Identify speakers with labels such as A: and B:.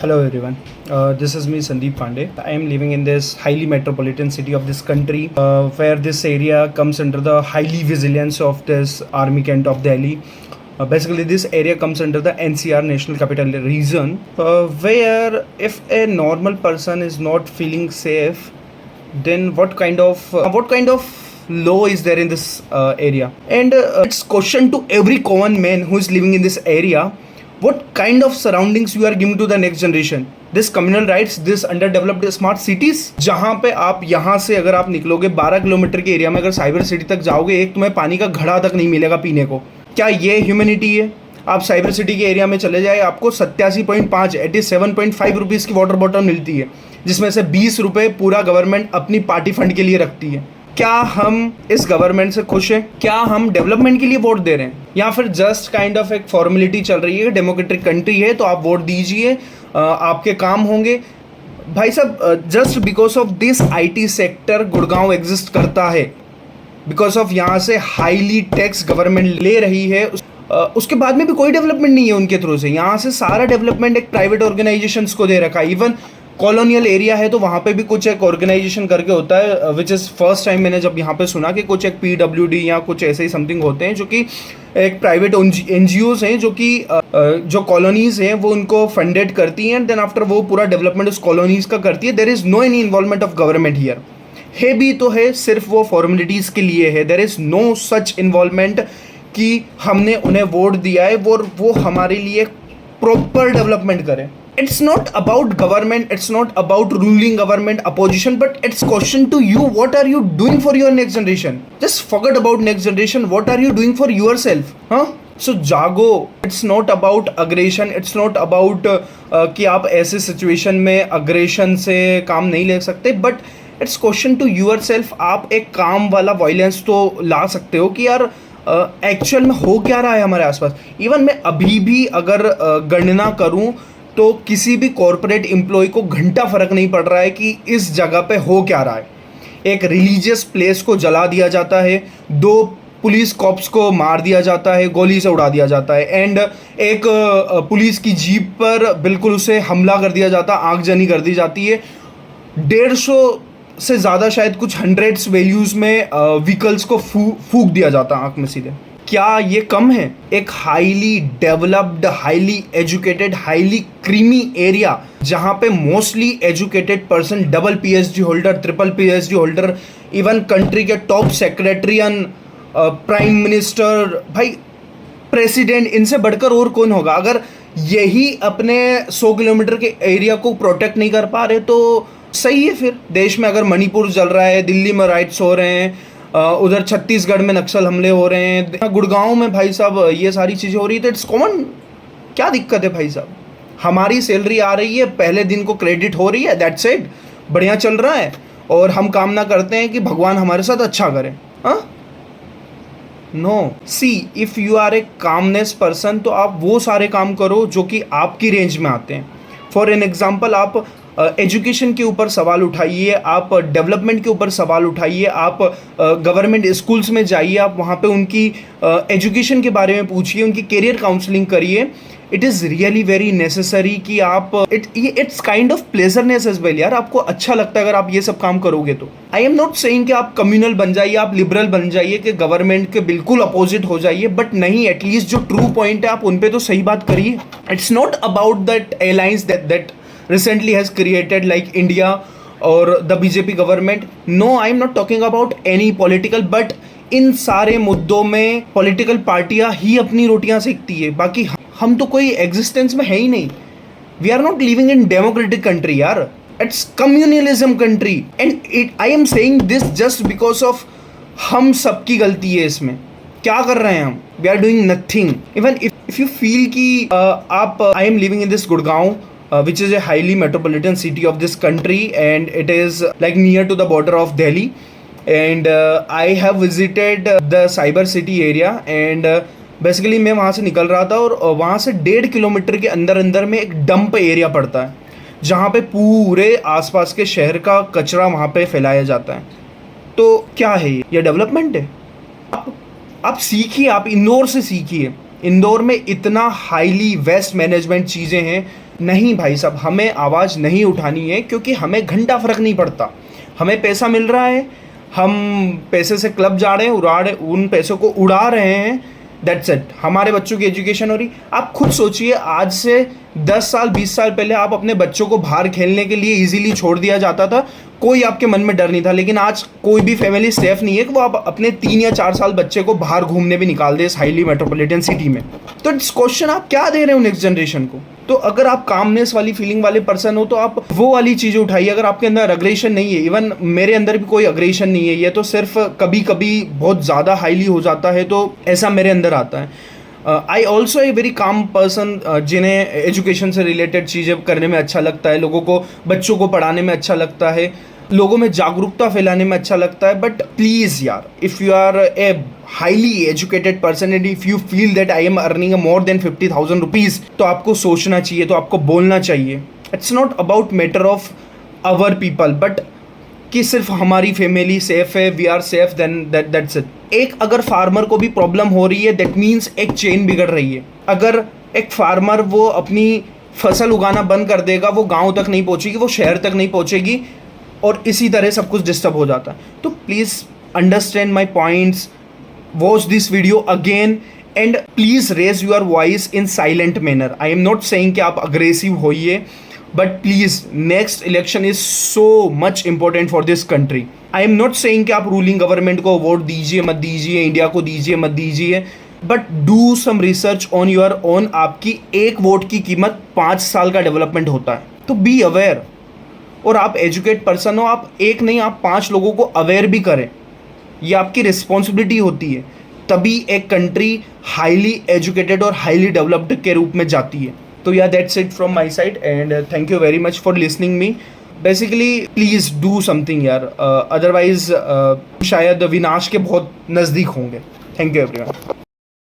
A: Hello everyone. This is me Sandeep Pandey. I am living in this highly metropolitan city of this country, where this area comes under the highly vigilance of this army camp of Delhi. Basically, this area comes under the NCR National Capital Region, where if a normal person is not feeling safe, then what kind of law is there in this area? And it's question to every common man who is living in this area, what kind of surroundings you are giving to the next generation? This communal rights, this underdeveloped smart cities, जहाँ पे आप यहाँ से अगर आप निकलोगे 12 kilometre के area में अगर साइबर सिटी तक जाओगे, एक तुम्हें पानी का घड़ा तक नहीं मिलेगा पीने को। क्या ये ह्यूमैनिटी है? आप साइबर सिटी के एरिया में चले जाए, आपको 87.5 रुपीज़ की वाटर बॉटल मिलती है, जिसमें से 20 रुपये पूरा गवर्नमेंट अपनी पार्टी फंड के लिए रखती है। क्या हम इस गवर्नमेंट से खुश हैं? क्या हम डेवलपमेंट के लिए वोट दे रहे हैं, या फिर जस्ट काइंड ऑफ एक फॉर्मेलिटी चल रही है? डेमोक्रेटिक कंट्री है तो आप वोट दीजिए, आपके काम होंगे। भाई साहब, just because of this IT sector Gurgaon exist करता है, बिकॉज ऑफ यहाँ से हाईली टैक्स गवर्नमेंट ले रही है, उसके बाद में भी कोई डेवलपमेंट नहीं है उनके थ्रू से। यहाँ से सारा डेवलपमेंट एक प्राइवेट ऑर्गेनाइजेशंस को दे रखा है। इवन कॉलोनियल एरिया है तो वहाँ पे भी कुछ एक ऑर्गेनाइजेशन करके होता है, विच इज़ फर्स्ट टाइम मैंने जब यहाँ पे सुना कि कुछ एक PWD या कुछ ऐसे ही समथिंग होते हैं, जो कि एक प्राइवेट NGOs हैं जो कि जो कॉलोनीज़ हैं वो उनको फंडेड करती हैं, एंड देन आफ्टर वो पूरा डेवलपमेंट उस कॉलोनीज़ का करती है। There is no any involvement of government here. है भी तो है, सिर्फ वो फॉर्मेलिटीज़ के लिए है। There is no such involvement कि हमने उन्हें वोट दिया है वो हमारे लिए प्रॉपर डेवलपमेंट करें। It's not about government, it's not about ruling government, opposition, but it's question to you, what are you doing for your next generation? Just forget about next generation, what are you doing for yourself? So जागो। It's not about aggression, it's not about कि आप ऐसे situation में aggression से काम नहीं ले सकते, but it's question to yourself। आप एक काम वाला violence तो ला सकते हो कि यार एक्चुअल में हो क्या रहा है हमारे आसपास। इवन मैं अभी भी अगर गणना करूं तो किसी भी कॉरपोरेट एम्प्लॉय को घंटा फर्क नहीं पड़ रहा है कि इस जगह पे हो क्या रहा है। एक रिलीजियस प्लेस को जला दिया जाता है, 2 पुलिस कॉप्स को मार दिया जाता है, गोली से उड़ा दिया जाता है, एंड एक पुलिस की जीप पर बिल्कुल उसे हमला कर दिया जाता है, आगजनी कर दी जाती है। 150 से ज़्यादा, शायद कुछ हंड्रेड्स वैल्यूज़ में व्हीकल्स को फूंक दिया जाता है आँख में सीधे। क्या ये कम है? एक highly developed, highly educated, highly creamy area जहाँ पे mostly educated person, double PhD holder, triple PhD holder, even country के टॉप सेक्रेटरियन, प्राइम मिनिस्टर, भाई प्रेसिडेंट, इनसे बढ़कर और कौन होगा? अगर यही अपने 100 किलोमीटर के एरिया को प्रोटेक्ट नहीं कर पा रहे तो सही है। फिर देश में अगर मणिपुर जल रहा है, दिल्ली में राइट्स हो रहे हैं, उधर छत्तीसगढ़ में नक्सल हमले हो रहे हैं, गुड़गांव में भाई साहब ये सारी चीज़ें हो रही है, तो इट्स कॉमन। क्या दिक्कत है भाई साहब? हमारी सैलरी आ रही है, पहले दिन को क्रेडिट हो रही है, दैट्स इट, बढ़िया चल रहा है, और हम कामना करते हैं कि भगवान हमारे साथ अच्छा करे। No, see, if you are a commonness person तो आप वो सारे काम करो जो कि आपकी रेंज में आते हैं। फॉर एन एग्जाम्पल, आप एजुकेशन के ऊपर सवाल उठाइए, आप डेवलपमेंट के ऊपर सवाल उठाइए, आप गवर्नमेंट स्कूल्स में जाइए, आप वहाँ पे उनकी एजुकेशन के बारे में पूछिए, उनकी करियर काउंसलिंग करिए। It is really very necessary कि आप it's kind of pleasureness as well यार। आपको अच्छा लगता है अगर आप ये सब काम करोगे तो। आई एम नॉट सेइंग कि आप कम्युनल बन जाइए, आप लिबरल बन जाइए, कि गवर्नमेंट के बिल्कुल अपोजिट हो जाइए, बट नहीं, एटलीस्ट जो ट्रू पॉइंट है आप उन पर तो सही बात करिए। It's not about that alliance that recently has created like India or the BJP government. No, I am not talking about any political, but इन सारे मुद्दों में पॉलिटिकल पार्टियां ही अपनी रोटियां सेकती है, बाकी हम तो कोई एग्जिस्टेंस में है ही नहीं। We are not living in democratic country यार, it's communalism country, and I am saying this just because of हम सबकी गलती है इसमें। क्या कर रहे हैं हम? We are doing nothing. Even if you feel कि आप I am living in this Gurgaon, which is a highly metropolitan city of this country, and it is like near to the border of Delhi, and I have visited the cyber city area, and basically मैं वहाँ से निकल रहा था और वहाँ से 1.5 kilometre के अंदर में एक डंप एरिया पड़ता है, जहाँ पे पूरे आसपास के शहर का कचरा वहाँ पे फैलाया जाता है। तो क्या है ये डेवलपमेंट है? आप सीखिए, आप इंदौर से सीखिए। इंदौर में इतना हाईली वेस्ट मैनेजमेंट चीज़ें हैं नहीं भाई साहब, हमें आवाज़ नहीं उठानी है, क्योंकि हमें घंटा फ़र्क नहीं पड़ता। हमें पैसा मिल रहा है, हम पैसे से क्लब जा रहे हैं, उन पैसों को उड़ा रहे हैं, दैट्स इट। हमारे बच्चों की एजुकेशन हो रही। आप खुद सोचिए, आज से 10 साल 20 साल पहले आप अपने बच्चों को बाहर खेलने के लिए इजीली छोड़ दिया जाता था, कोई आपके मन में डर नहीं था। लेकिन आज कोई भी फैमिली सेफ नहीं है कि वो आप अपने 3 या 4 साल बच्चे को बाहर घूमने भी निकाल दे इस हाईली मेट्रोपॉलिटन सिटी में। तो इट्स क्वेश्चन, आप क्या दे रहे हो नेक्स्ट जनरेशन को? तो अगर आप कामनेस वाली फीलिंग वाले पर्सन हो तो आप वो वाली चीज़ें उठाइए। अगर आपके अंदर अग्रेशन नहीं है, इवन मेरे अंदर भी कोई अग्रेशन नहीं है, ये तो सिर्फ कभी कभी बहुत ज़्यादा हाईली हो जाता है, तो ऐसा मेरे अंदर आता है। I also a very calm person, जिन्हें एजुकेशन से रिलेटेड चीज़ें करने में अच्छा लगता है, लोगों को, बच्चों को पढ़ाने में अच्छा लगता है, लोगों में जागरूकता फैलाने में अच्छा लगता है। बट प्लीज़ यार, if you are a highly educated person and if you feel that I am earning more than 50,000 rupees, तो आपको सोचना चाहिए, तो आपको बोलना चाहिए। It's not about matter of our people, but कि सिर्फ हमारी फैमिली सेफ है, we are safe, then that's it. एक अगर फार्मर को भी प्रॉब्लम हो रही है, दैट मीन्स एक चेन बिगड़ रही है। अगर एक फार्मर वो अपनी फसल उगाना बंद कर देगा, वो गांव तक नहीं पहुंचेगी, वो शहर तक नहीं पहुंचेगी, और इसी तरह सब कुछ डिस्टर्ब हो जाता है। तो please understand my points, watch this video again and please raise your voice in silent manner. I am not saying कि आप अग्रेसिव होइए, but please next election is so much important for this country. I am not saying कि आप ruling government को vote दीजिए मत दीजिए, India को दीजिए मत दीजिए, but do some research on your own. आपकी एक वोट की कीमत 5 साल का डेवलपमेंट होता है, तो बी अवेयर। और आप एजुकेट पर्सन हो, आप एक नहीं, आप 5 लोगों को अवेयर भी करें, ये आपकी रिस्पॉन्सिबिलिटी होती है। तभी एक कंट्री हाईली एजुकेटेड और हाईली डेवलप्ड के रूप में जाती है। तो या that's it from my side and thank you very much for listening me. Basically please do something यार, अदरवाइज शायद विनाश के बहुत नज़दीक होंगे। Thank you everyone.